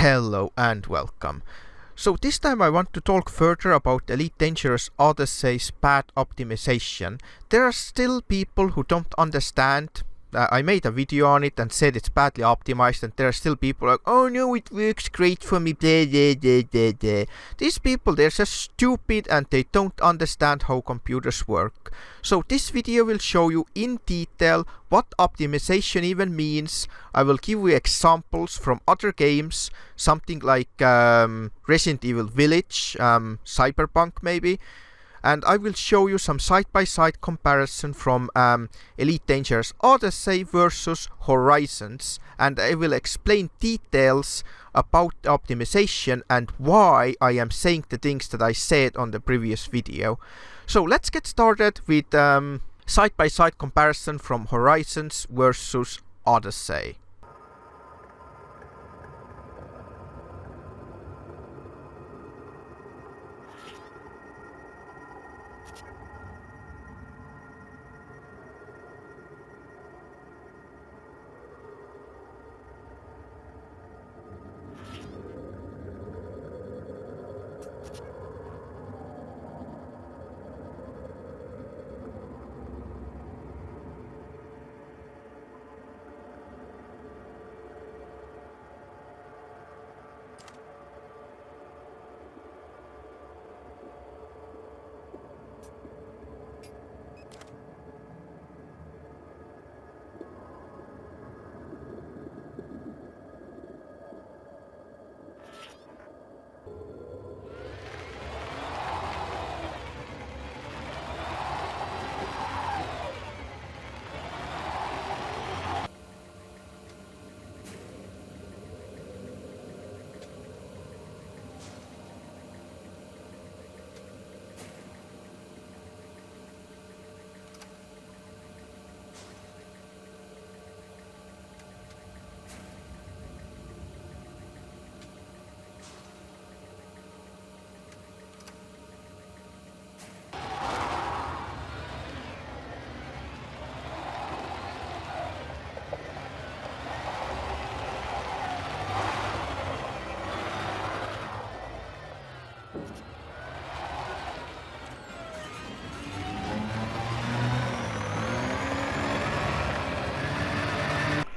Hello and welcome. So this time I want to talk further about Elite Dangerous Odyssey's bad optimization. There are still people who don't understand. I made a video on it and said it's badly optimized, and there are still people like, oh no, it works great for me, blah, blah, blah, blah, blah. These people, they're just stupid and they don't understand how computers work. So this video will show you in detail what optimization even means. I will give you examples from other games, something like Resident Evil Village, Cyberpunk maybe. And I will show you some side-by-side comparison from Elite Dangerous Odyssey versus Horizons, and I will explain details about the optimization and why I am saying the things that I said on the previous video. So let's get started with side-by-side comparison from Horizons versus Odyssey.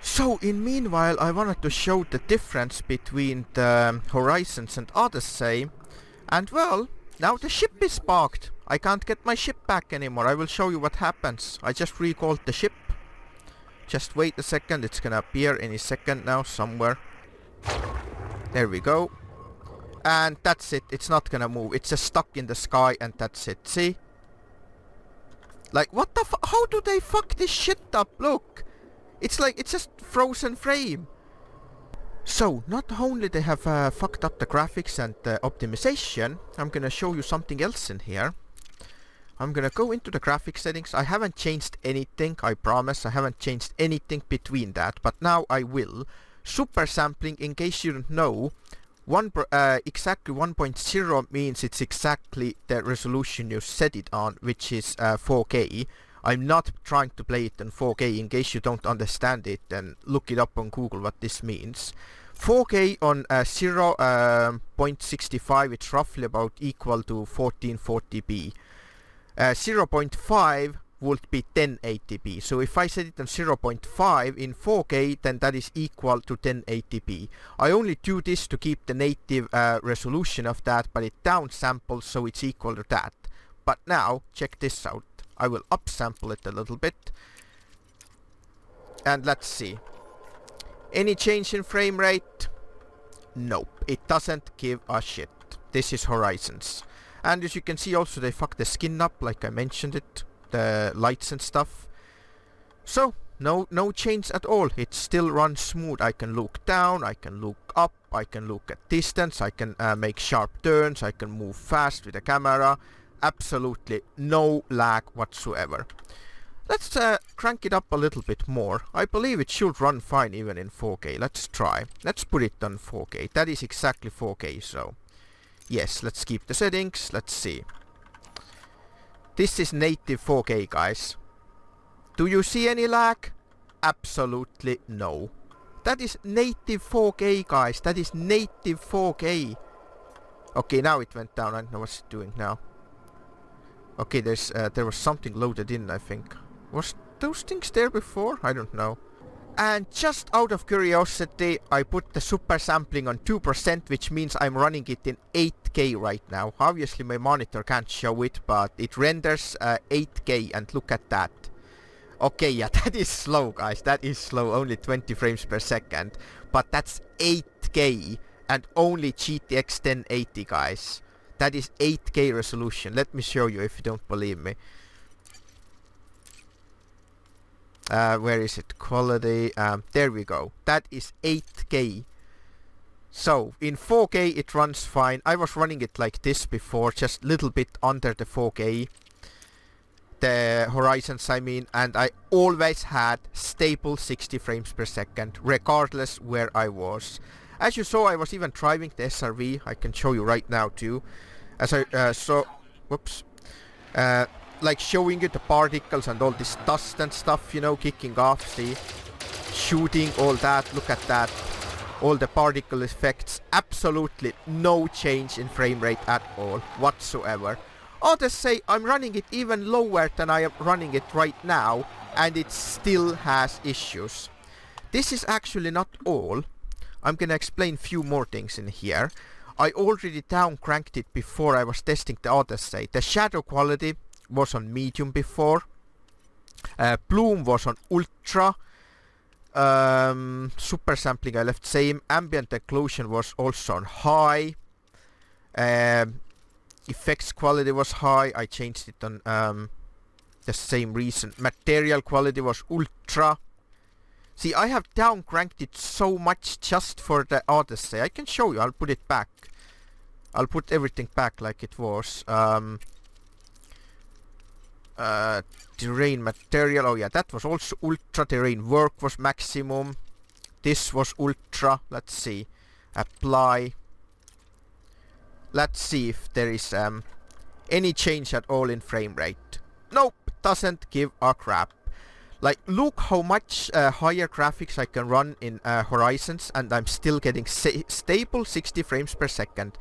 So in meanwhile I wanted to show the difference between the Horizons and Odyssey, and well, now the ship is bugged. I can't get my ship back anymore. I will show you what happens. I just recalled the ship. Just wait a second, it's gonna appear any second now somewhere. There we go. And that's it, it's not gonna move. It's just stuck in the sky and that's it, see? Like what the how do they fuck this shit up? Look! It's like, it's just frozen frame. So, not only they have fucked up the graphics and the optimization, I'm gonna show you something else in here. I'm gonna go into the graphic settings. I haven't changed anything, I promise. I haven't changed anything between that, but now I will. Super sampling, in case you don't know, exactly 1.0 means it's exactly the resolution you set it on, which is 4K. I'm not trying to play it in 4K. In case you don't understand it, then look it up on Google what this means. 4K on 0.65, it's roughly about equal to 1440p. 0.5 would be 1080p. So if I set it on 0.5 in 4K, then that is equal to 1080p. I only do this to keep the native resolution of that, but it downsamples so it's equal to that. But now, check this out. I will upsample it a little bit. And let's see. Any change in frame rate? Nope. It doesn't give a shit. This is Horizons. And as you can see also they fucked the skin up like I mentioned it. The lights and stuff. So, no change at all. It still runs smooth. I can look down, I can look up, I can look at distance, I can make sharp turns, I can move fast with the camera. Absolutely no lag whatsoever. Let's crank it up a little bit more. I believe it should run fine even in 4K. Let's try. Let's put it on 4K. That is exactly 4K, so yes, let's keep the settings. Let's see. This is native 4K, guys. Do you see any lag? Absolutely no. That is native 4K, guys. That is native 4K. Okay, now it went down. I don't know what's it doing now. Okay, there was something loaded in, I think. Was those things there before? I don't know. And just out of curiosity, I put the super sampling on 2%, which means I'm running it in 8K right now. Obviously my monitor can't show it, but it renders 8K, and look at that. Okay, yeah, that is slow, guys. That is slow, only 20 frames per second. But that's 8K and only GTX 1080, guys. That is 8K resolution. Let me show you if you don't believe me. Where is it? Quality. There we go. That is 8K. So, in 4K it runs fine. I was running it like this before, just a little bit under the 4K. The Horizons, I mean, and I always had stable 60 frames per second, regardless where I was. As you saw, I was even driving the SRV. I can show you right now too. As I saw... Whoops. Like showing you the particles and all this dust and stuff, you know, kicking off, see, shooting, all that, look at that, all the particle effects, absolutely no change in frame rate at all, whatsoever. Odyssey, I'm running it even lower than I am running it right now, and it still has issues. This is actually not all. I'm gonna explain few more things in here. I already down cranked it before I was testing the Odyssey. The shadow quality was on medium before. Bloom was on ultra. Super sampling I left same. Ambient occlusion was also on high. Effects quality was high. I changed it on the same reason. Material quality was ultra. See, I have down cranked it so much just for the Odyssey. I can show you. I'll put it back. I'll put everything back like it was. Terrain material, oh yeah, that was also ultra. Terrain work was maximum. This was ultra. Let's see. Apply. Let's see if there is any change at all in frame rate. Nope, doesn't give a crap. Like, look how much higher graphics I can run in Horizons, and I'm still getting stable 60 frames per second.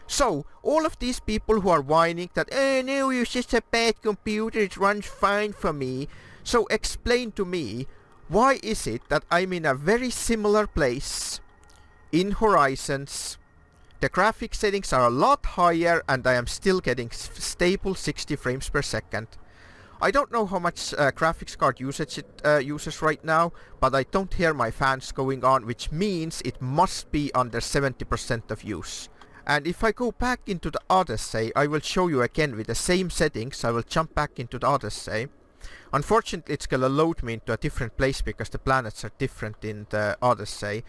So, all of these people who are whining that, oh no, it's just a bad computer, it runs fine for me. So explain to me, why is it that I'm in a very similar place in Horizons, the graphic settings are a lot higher, and I am still getting stable 60 frames per second. I don't know how much graphics card usage it uses right now, but I don't hear my fans going on, which means it must be under 70% of use. And if I go back into the Odyssey, I will show you again with the same settings. I will jump back into the Odyssey. Unfortunately, it's gonna load me into a different place because the planets are different in the Odyssey.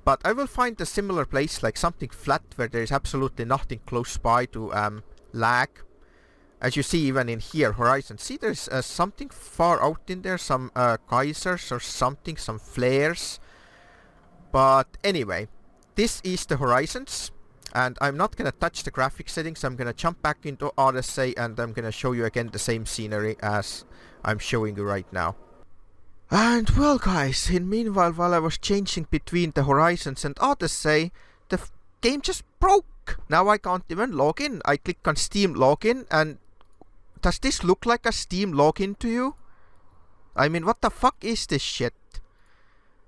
But I will find a similar place, like something flat where there is absolutely nothing close by to lag. As you see even in here, Horizon. See, there's something far out in there, some geysers or something, some flares. But anyway, this is the Horizons. And I'm not gonna touch the graphic settings. I'm gonna jump back into Odyssey, and I'm gonna show you again the same scenery as I'm showing you right now. And well guys, in meanwhile, while I was changing between the Horizons and Odyssey, the game just broke. Now I can't even log in. I click on Steam login, and does this look like a Steam login to you? I mean, what the fuck is this shit?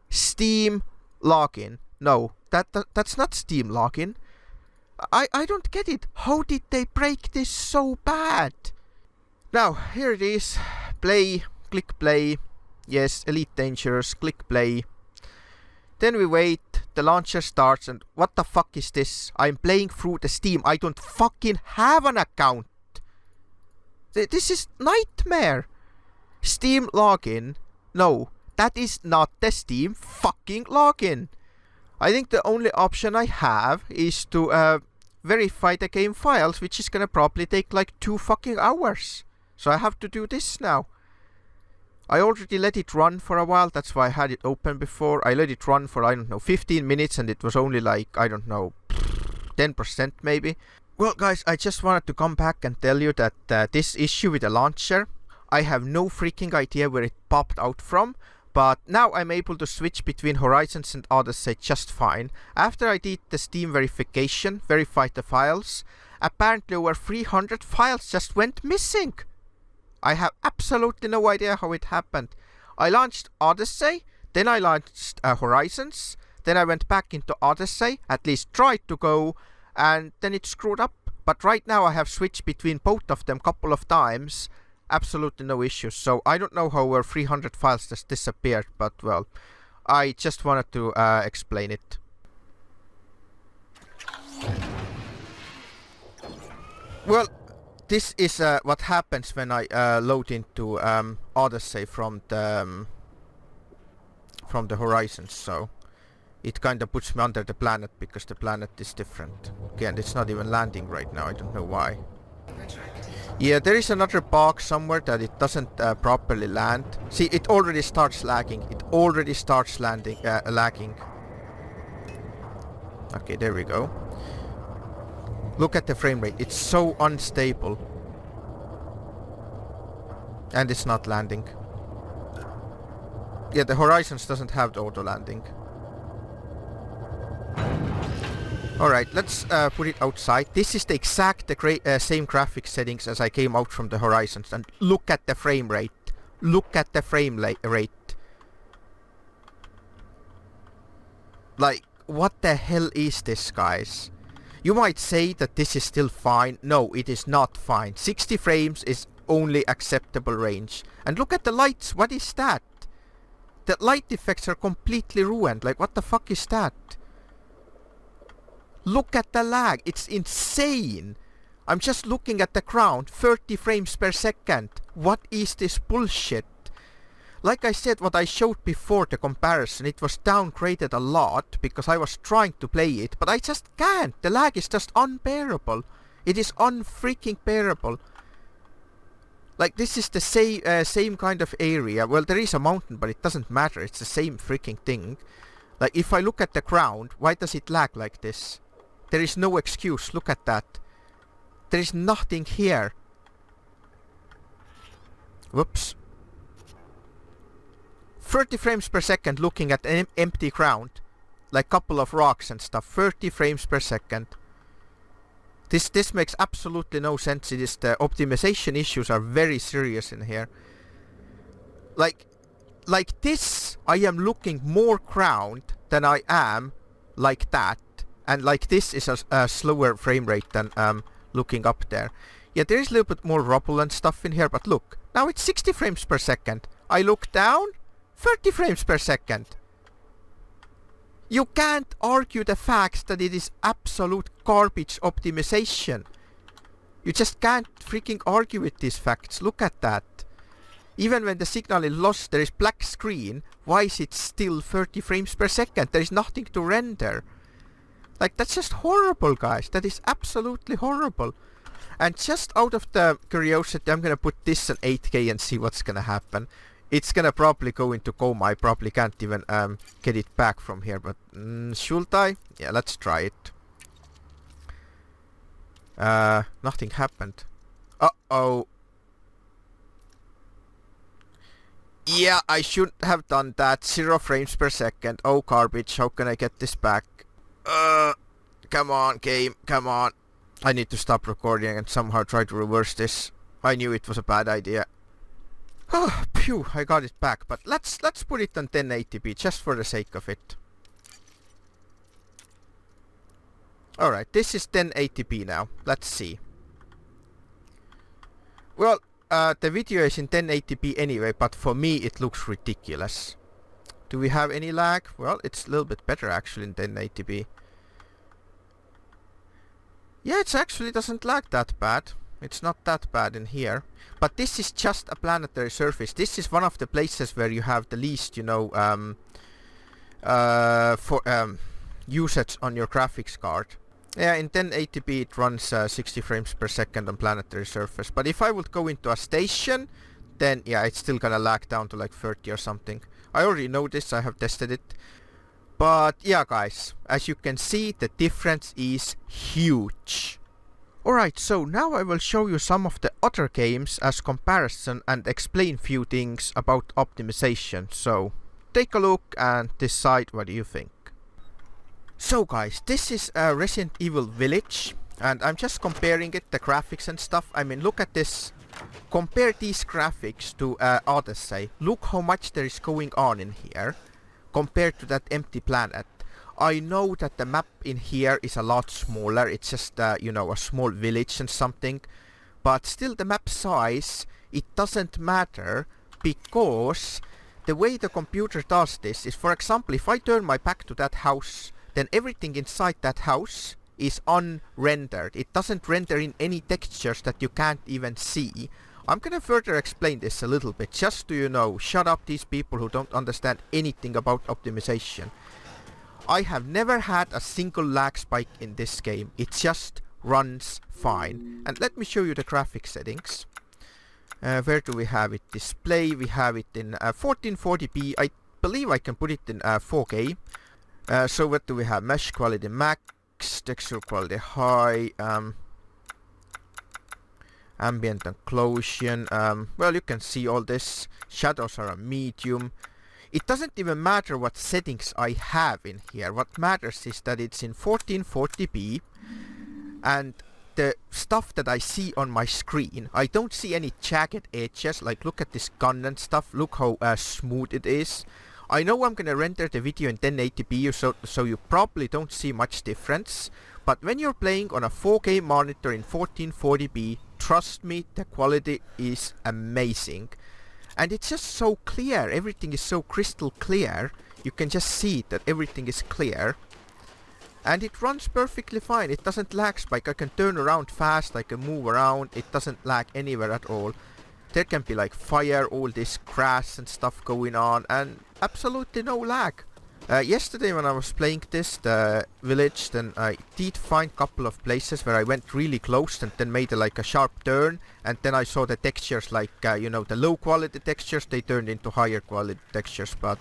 Steam login. No, that's not Steam login. I don't get it. How did they break this so bad? Now, here it is. Play. Click play. Yes, Elite Dangerous. Click play. Then we wait. The launcher starts, and what the fuck is this? I'm playing through the Steam. I don't fucking have an account. This is nightmare. Steam login. No, that is not the Steam fucking login. I think the only option I have is to verify the game files, which is gonna probably take like 2 fucking hours. So I have to do this now. I already let it run for a while, that's why I had it open before. I let it run for, I don't know, 15 minutes, and it was only like, I don't know, 10% maybe. Well guys, I just wanted to come back and tell you that this issue with the launcher, I have no freaking idea where it popped out from. But now I'm able to switch between Horizons and Odyssey just fine. After I did the Steam verification, verified the files, apparently over 300 files just went missing. I have absolutely no idea how it happened. I launched Odyssey, then I launched Horizons, then I went back into Odyssey, at least tried to go, and then it screwed up. But right now I have switched between both of them a couple of times. Absolutely no issues. So I don't know how over 300 files just disappeared, but well, I just wanted to explain it. Well, this is what happens when I load into Odyssey from the Horizons. So it kind of puts me under the planet because the planet is different. Again, it's not even landing right now. I don't know why. Yeah, there is another bug somewhere that it doesn't properly land. See, it already starts lagging. It already starts lagging. Okay, there we go. Look at the frame rate. It's so unstable. And it's not landing. Yeah, the Horizons doesn't have the auto landing. Alright, let's put it outside. This is the exact same graphic settings as I came out from the Horizons. And look at the frame rate. Look at the frame rate. Like, what the hell is this, guys? You might say that this is still fine. No, it is not fine. 60 frames is only acceptable range. And look at the lights. What is that? The light effects are completely ruined. Like, what the fuck is that? Look at the lag. It's insane. I'm just looking at the ground. 30 frames per second. What is this bullshit? Like I said, what I showed before the comparison, it was downgraded a lot because I was trying to play it, but I just can't. The lag is just unbearable. It is unfreaking bearable. Like, this is the same kind of area. Well, there is a mountain, but it doesn't matter. It's the same freaking thing. Like, if I look at the ground, why does it lag like this? There is no excuse. Look at that. There is nothing here. Whoops. 30 frames per second looking at an empty ground. Like couple of rocks and stuff. 30 frames per second. This makes absolutely no sense. It is the optimization issues are very serious in here. Like this, I am looking more ground than I am like that. And like this is a slower frame rate than looking up there. Yeah, there is a little bit more rubble and stuff in here, but look. Now it's 60 frames per second. I look down, 30 frames per second. You can't argue the fact that it is absolute garbage optimization. You just can't freaking argue with these facts. Look at that. Even when the signal is lost, there is black screen. Why is it still 30 frames per second? There is nothing to render. Like, that's just horrible, guys. That is absolutely horrible. And just out of the curiosity, I'm gonna put this on 8K and see what's gonna happen. It's gonna probably go into coma. I probably can't even get it back from here, but should I? Yeah, let's try it. Nothing happened. Uh-oh. Yeah, I shouldn't have done that. 0 frames per second. Oh, garbage. How can I get this back? Come on, game. Come on. I need to stop recording and somehow try to reverse this. I knew it was a bad idea. Oh, phew, I got it back. But let's put it on 1080p just for the sake of it. Alright, this is 1080p now. Let's see. Well, the video is in 1080p anyway, but for me it looks ridiculous. Do we have any lag? Well, it's a little bit better actually in 1080p. Yeah, it actually doesn't lag that bad. It's not that bad in here. But this is just a planetary surface. This is one of the places where you have the least, you know, usage on your graphics card. Yeah, in 1080p it runs 60 frames per second on planetary surface. But if I would go into a station, then yeah, it's still gonna lag down to like 30 or something. I already know this, I have tested it. But yeah, guys, as you can see, the difference is huge. Alright, so now I will show you some of the other games as comparison and explain few things about optimization. So take a look and decide what you think. So guys, this is Resident Evil Village, and I'm just comparing it, the graphics and stuff. I mean, look at this. Compare these graphics to Odyssey. Look how much there is going on in here compared to that empty planet. I know that the map in here is a lot smaller. It's just, you know, a small village and something. But still, the map size, it doesn't matter, because the way the computer does this is, for example, if I turn my back to that house, then everything inside that house is unrendered. It doesn't render in any textures that you can't even see. I'm gonna further explain this a little bit, just to, you know, shut up these people who don't understand anything about optimization. I have never had a single lag spike in this game. It just runs fine. And let me show you the graphic settings. Where do we have it? Display. We have it in 1440p. I believe I can put it in 4K. So what do we have? Mesh quality max, texture quality high, ambient occlusion. Well, you can see all this. Shadows are a medium. It doesn't even matter what settings I have in here. What matters is that it's in 1440p, and the stuff that I see on my screen, I don't see any jagged edges. Like, look at this gun and stuff. Look how smooth it is. I know I'm gonna render the video in 1080p, so you probably don't see much difference. But when you're playing on a 4K monitor in 1440p, trust me, the quality is amazing. And it's just so clear. Everything is so crystal clear. You can just see that everything is clear. And it runs perfectly fine. It doesn't lag spike. I can turn around fast. I can move around. It doesn't lag anywhere at all. There can be like fire, all this grass and stuff going on, and absolutely no lag. Yesterday when I was playing the village, then I did find a couple of places where I went really close and then made like a sharp turn, and then I saw the textures, like, you know, the low quality textures, they turned into higher quality textures. But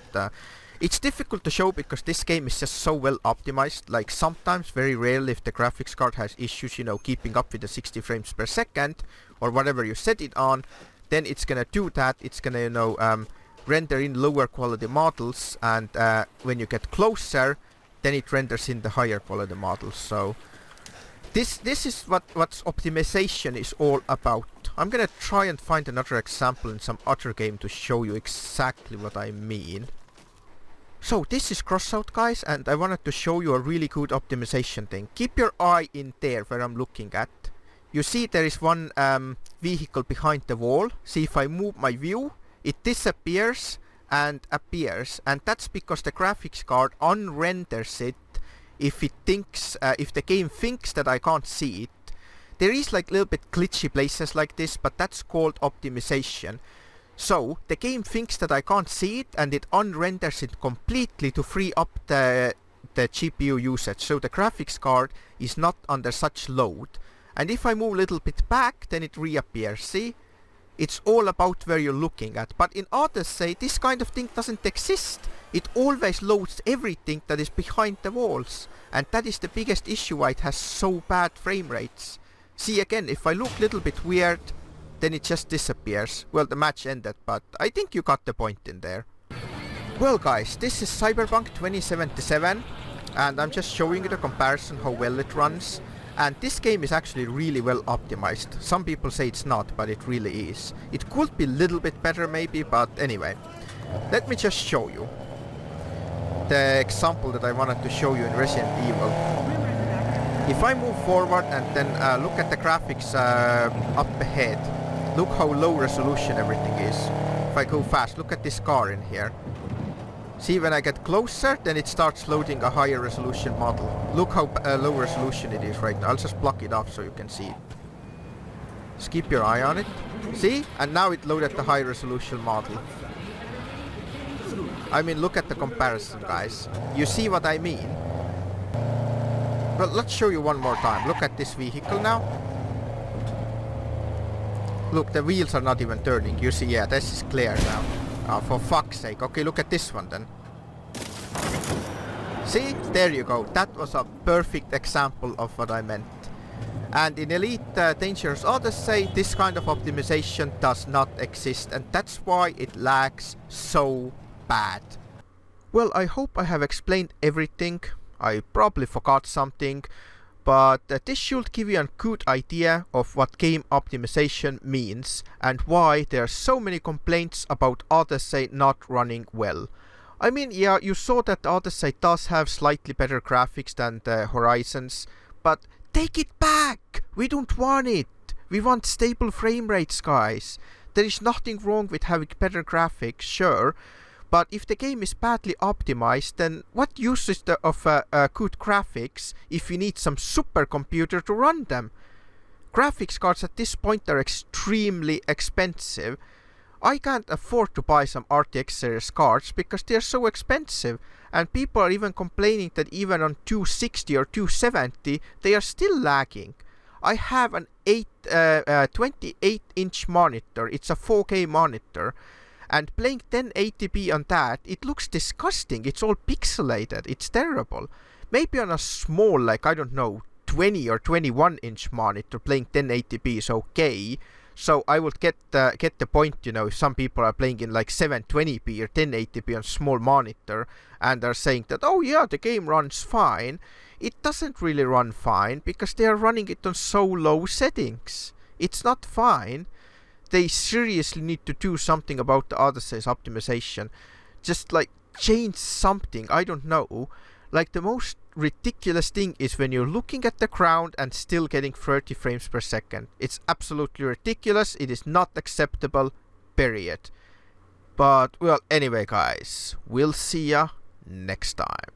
it's difficult to show because this game is just so well optimized. Like, sometimes, very rarely, if the graphics card has issues, you know, keeping up with the 60 frames per second or whatever you set it on, then it's gonna do that. It's gonna, you know, render in lower quality models, and when you get closer, then it renders in the higher quality models. So this is what optimization is all about. I'm gonna try and find another example in some other game to show you exactly what I mean. So this is Crossout, guys, and I wanted to show you a really good optimization thing. Keep your eye in there where I'm looking at. You see there is one vehicle behind the wall. See, if I move my view, it disappears and appears, and that's because the graphics card unrenders it if it thinks, if the game thinks that I can't see it. There is like little bit glitchy places like this, but that's called optimization. So the game thinks that I can't see it, and it unrenders it completely to free up the GPU usage, so the graphics card is not under such load. And if I move a little bit back, then it reappears. See? It's all about where you're looking at. But in Odyssey, this kind of thing doesn't exist. It always loads everything that is behind the walls. And that is the biggest issue why it has so bad frame rates. See, again, if I look a little bit weird, then it just disappears. Well, the match ended, but I think you got the point in there. Well, guys, this is Cyberpunk 2077, and I'm just showing you the comparison how well it runs. And this game is actually really well optimized. Some people say it's not, but it really is. It could be a little bit better maybe, but anyway. Let me just show you the example that I wanted to show you in Resident Evil. If I move forward and then look at the graphics up ahead, look how low resolution everything is. If I go fast, look at this car in here. See, when I get closer, then it starts loading a higher resolution model. Look how low resolution it is right now. I'll just block it off so you can see it. Just keep your eye on it. See? And now it loaded the high resolution model. I mean, look at the comparison, guys. You see what I mean? Well, let's show you one more time. Look at this vehicle now. Look, the wheels are not even turning. You see, yeah, this is clear now. Oh, for fuck's sake. Okay, look at this one then. See? There you go. That was a perfect example of what I meant. And in Elite Dangerous Odyssey, this kind of optimization does not exist, and that's why it lags so bad. Well, I hope I have explained everything. I probably forgot something, but this should give you a good idea of what game optimization means and why there are so many complaints about Odyssey not running well. I mean, yeah, you saw that Odyssey does have slightly better graphics than the Horizons, but take it back! We don't want it! We want stable frame rates, guys. There is nothing wrong with having better graphics, sure, but if the game is badly optimized, then what use is of good graphics if you need some supercomputer to run them? Graphics cards at this point are extremely expensive. I can't afford to buy some RTX series cards because they are so expensive, and people are even complaining that even on 260 or 270 they are still lagging. I have an 28-inch monitor, it's a 4K monitor, and playing 1080p on that, it looks disgusting. It's all pixelated. It's terrible. Maybe on a small, like, I don't know, 20 or 21-inch monitor, playing 1080p is okay. So I would get the point, you know, if some people are playing in like 720p or 1080p on small monitor and are saying that, oh yeah, the game runs fine. It doesn't really run fine because they are running it on so low settings. It's not fine. They seriously need to do something about the Odyssey's optimization. Just like change something, I don't know. Like the most ridiculous thing is when you're looking at the ground and still getting 30 frames per second. It's absolutely ridiculous. It is not acceptable, period. But, well, anyway guys, we'll see ya next time.